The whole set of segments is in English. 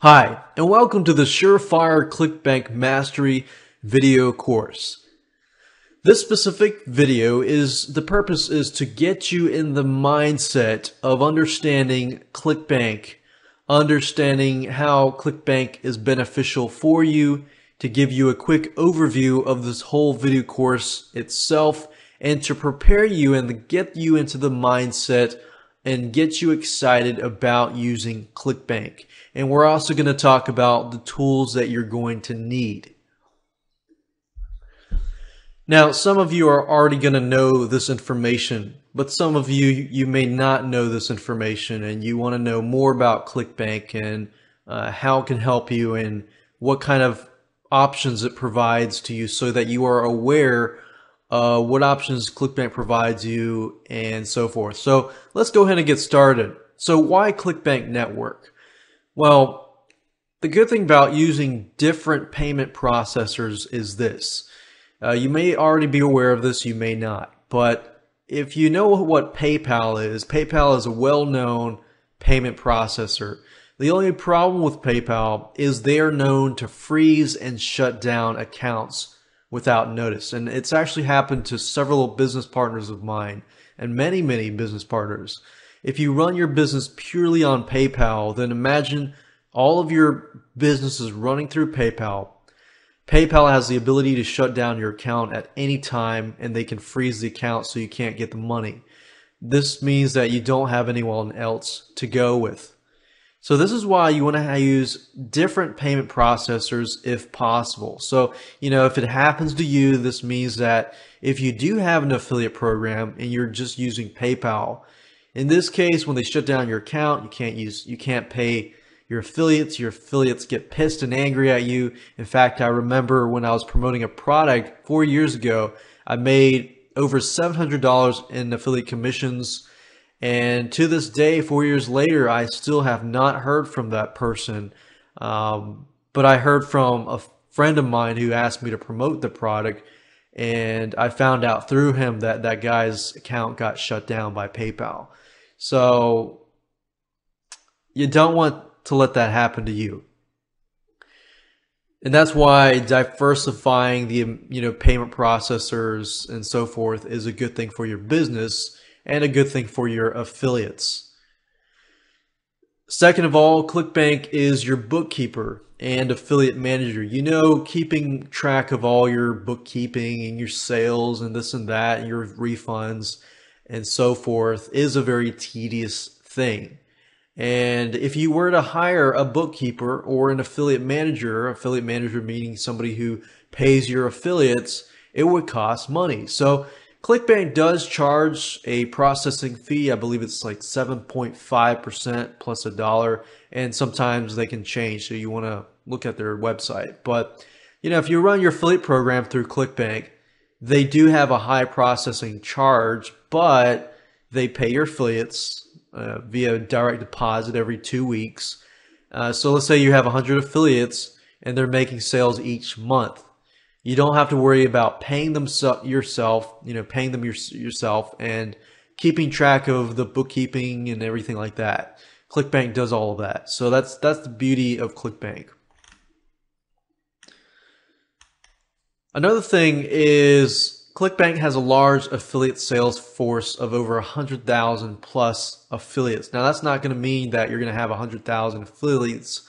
Hi, and welcome to the Surefire Clickbank Mastery video course. This specific video the purpose is to get you in the mindset of understanding Clickbank, understanding how Clickbank is beneficial for you, to give you a quick overview of this whole video course itself, and to prepare you and get you into the mindset and get you excited about using Clickbank. And we're also going to talk about the tools that you're going to need. Now, some of you are already going to know this information, but some of you may not know this information, and you want to know more about Clickbank and how it can help you and what kind of options it provides to you, so that you are aware what options Clickbank provides you and so forth. So let's go ahead and get started. So why Clickbank Network? Well, the good thing about using different payment processors is this. You may already be aware of this, you may not. But if you know what PayPal is a well-known payment processor. The only problem with PayPal is they are known to freeze and shut down accounts without notice. And it's actually happened to several business partners of mine and many business partners. If you run your business purely on PayPal, then imagine all of your businesses running through PayPal. PayPal has the ability to shut down your account at any time, and they can freeze the account so you can't get the money. This means that you don't have anyone else to go with. So this is why you want to use different payment processors if possible. So, if it happens to you, this means that if you do have an affiliate program and you're just using PayPal, in this case, when they shut down your account, you can't pay your affiliates. Your affiliates get pissed and angry at you. In fact, I remember when I was promoting a product 4 years ago, I made over $700 in affiliate commissions. And to this day, 4 years later, I still have not heard from that person. But I heard from a friend of mine who asked me to promote the product, and I found out through him that that guy's account got shut down by PayPal. So you don't want to let that happen to you. And that's why diversifying the payment processors and so forth is a good thing for your business and a good thing for your affiliates. Second of all, Clickbank is your bookkeeper and affiliate manager. Keeping track of all your bookkeeping and your sales and this and that and your refunds and so forth is a very tedious thing. And if you were to hire a bookkeeper or an affiliate manager meaning somebody who pays your affiliates, it would cost money. So Clickbank does charge a processing fee. I believe it's like 7.5% plus $1, and sometimes they can change, so you want to look at their website. But if you run your affiliate program through Clickbank, they do have a high processing charge, but they pay your affiliates via direct deposit every 2 weeks. So let's say you have 100 affiliates and they're making sales each month. You don't have to worry about paying them yourself and keeping track of the bookkeeping and everything like that. Clickbank does all of that. So that's the beauty of Clickbank. Another thing is Clickbank has a large affiliate sales force of over 100,000 plus affiliates. Now that's not going to mean that you're going to have 100,000 affiliates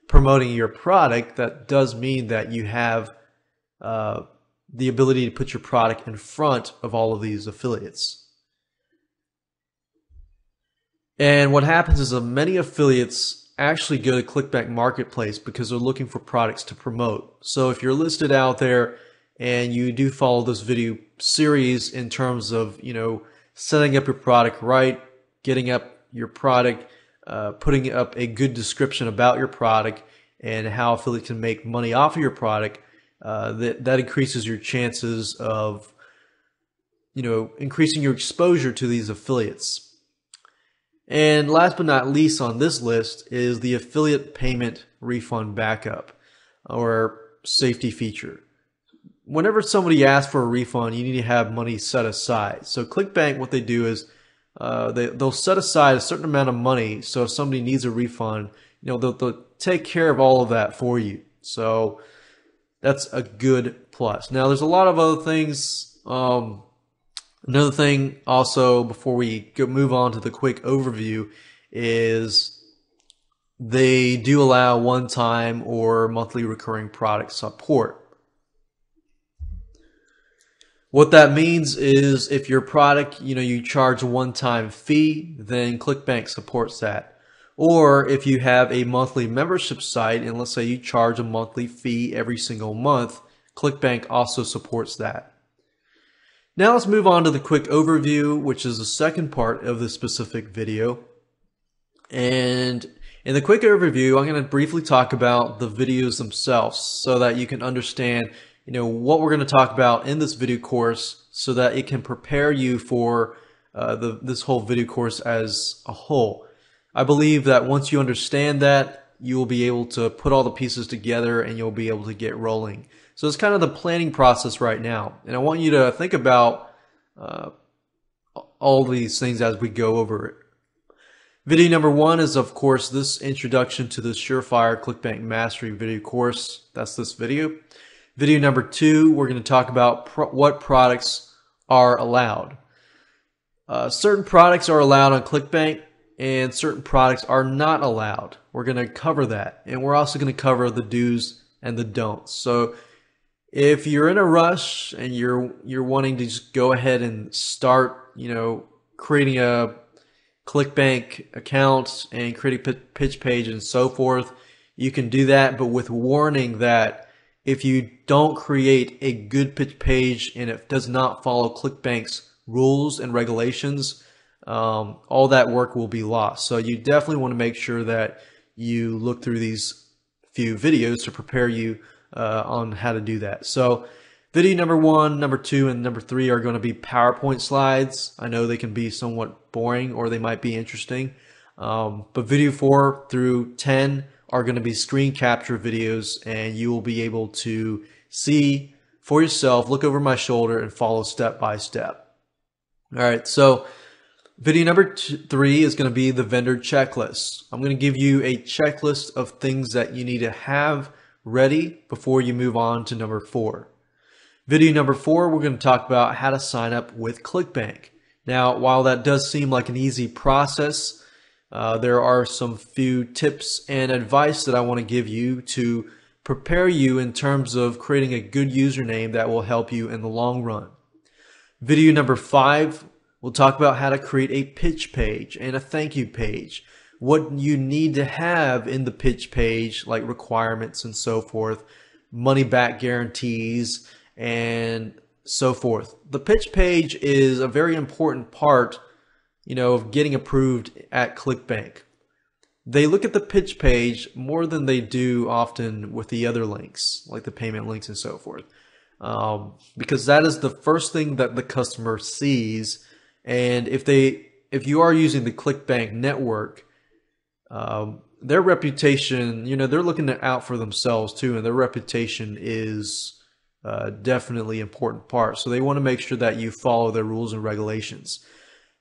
promoting your product. That does mean that you have the ability to put your product in front of all of these affiliates. And what happens is that many affiliates actually go to Clickbank Marketplace because they're looking for products to promote. So if you're listed out there and you do follow this video series in terms of, setting up your product right, getting up your product, putting up a good description about your product and how affiliates can make money off of your product, that increases your chances of, increasing your exposure to these affiliates. And last but not least on this list is the affiliate payment refund backup or safety feature. Whenever somebody asks for a refund, you need to have money set aside. So Clickbank, what they do is they'll set aside a certain amount of money. So if somebody needs a refund, they'll take care of all of that for you. So that's a good plus. Now, there's a lot of other things. Another thing also before we move on to the quick overview is they do allow one-time or monthly recurring product support. What that means is if your product, you charge a one-time fee, then Clickbank supports that. Or if you have a monthly membership site and let's say you charge a monthly fee every single month, Clickbank also supports that. Now let's move on to the quick overview, which is the second part of this specific video. And in the quick overview, I'm going to briefly talk about the videos themselves so that you can understand, what we're going to talk about in this video course so that it can prepare you for this whole video course as a whole. I believe that once you understand that, you will be able to put all the pieces together and you'll be able to get rolling. So it's kind of the planning process right now. And I want you to think about all these things as we go over it. Video number 1 is, of course, this introduction to the Surefire Clickbank Mastery video course. That's this video. Video number 2, we're going to talk about what products are allowed. Certain products are allowed on Clickbank and certain products are not allowed. We're going to cover that. And we're also going to cover the do's and the don'ts. So if you're in a rush and you're wanting to just go ahead and start, creating a Clickbank account and creating a pitch page and so forth, you can do that, but with warning that if you don't create a good pitch page and it does not follow Clickbank's rules and regulations, all that work will be lost. So you definitely want to make sure that you look through these few videos to prepare you on how to do that. So video number 1, number 2, and number 3 are going to be PowerPoint slides. I know they can be somewhat boring or they might be interesting. But video 4 through 10 are going to be screen capture videos and you will be able to see for yourself, look over my shoulder and follow step by step. All right, so video number 3 is going to be the vendor checklist. I'm going to give you a checklist of things that you need to have ready before you move on to number 4. Video number 4, we're going to talk about how to sign up with Clickbank. Now, while that does seem like an easy process, there are some few tips and advice that I want to give you to prepare you in terms of creating a good username that will help you in the long run. Video number 5, we'll talk about how to create a pitch page and a thank you page. What you need to have in the pitch page, like requirements and so forth, money back guarantees, and so forth. The pitch page is a very important part, of getting approved at Clickbank. They look at the pitch page more than they do often with the other links, like the payment links and so forth, because that is the first thing that the customer sees. And if you are using the Clickbank network, their reputation, they're looking out for themselves too, and their reputation is definitely an important part. So they want to make sure that you follow their rules and regulations.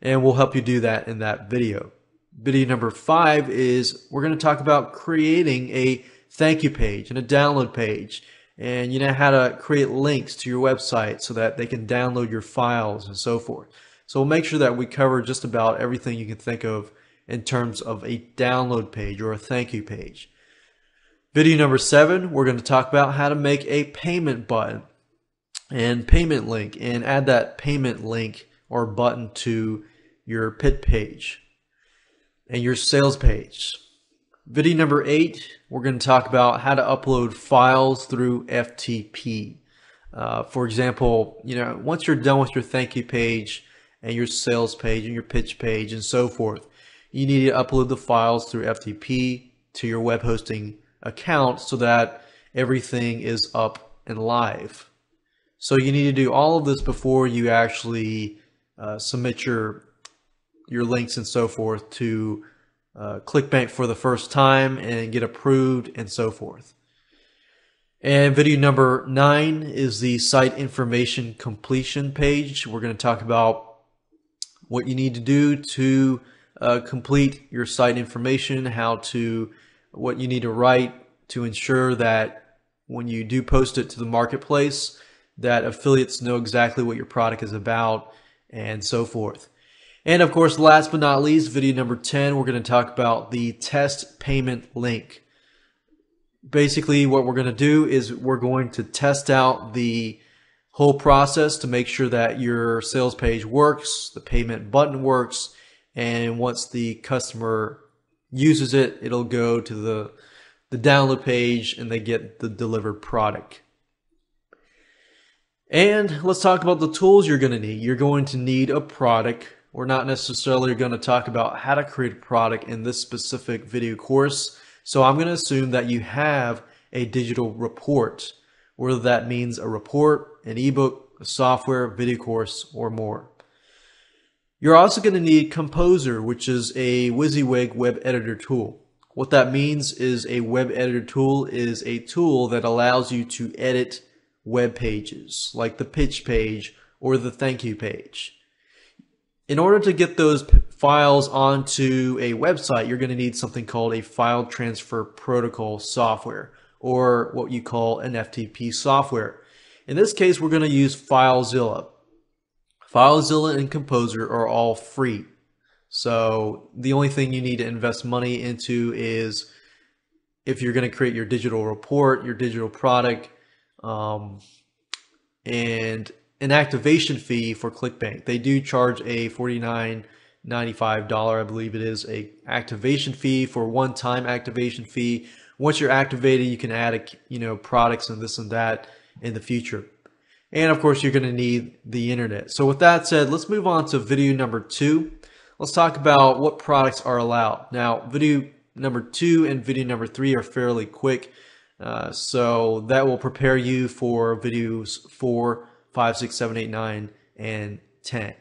And we'll help you do that in that video. Video number 5 is we're going to talk about creating a thank you page and a download page. And how to create links to your website so that they can download your files and so forth. So we'll make sure that we cover just about everything you can think of in terms of a download page or a thank you page. Video number 7, we're going to talk about how to make a payment button and payment link and add that payment link or button to your pitch page and your sales page. Video number 8, we're going to talk about how to upload files through FTP. For example, once you're done with your thank you page and your sales page and your pitch page and so forth, you need to upload the files through FTP to your web hosting account so that everything is up and live. So you need to do all of this before you actually submit your links and so forth to Clickbank for the first time and get approved and so forth. And video number 9 is the site information completion page. We're going to talk about what you need to do to complete your site information, how to what you need to write to ensure that when you do post it to the marketplace, that affiliates know exactly what your product is about and so forth. And of course, last but not least, video number 10, we're going to talk about the test payment link. Basically, what we're going to do is we're going to test out the whole process to make sure that your sales page works, the payment button works, and once the customer uses it, it'll go to the download page and they get the delivered product. And let's talk about the tools you're going to need. You're going to need a product. We're not necessarily going to talk about how to create a product in this specific video course. So I'm going to assume that you have a digital report, whether that means a report, an ebook, a software, video course, or more. You're also going to need Composer, which is a WYSIWYG web editor tool. What that means is a web editor tool is a tool that allows you to edit web pages, like the pitch page or the thank you page. In order to get those files onto a website, you're going to need something called a file transfer protocol software, or what you call an FTP software. In this case, we're going to use FileZilla. FileZilla and Composer are all free. So the only thing you need to invest money into is if you're going to create your digital report, your digital product, and an activation fee for Clickbank. They do charge a $49.95, I believe it is, a activation fee for one-time activation fee. Once you're activated, you can add products and this and that in the future. And of course, you're going to need the internet. So with that said, let's move on to video number 2. Let's talk about what products are allowed. Now, video number 2 and video number 3 are fairly quick. So that will prepare you for videos 4, 5, 6, 7, 8, 9, and 10.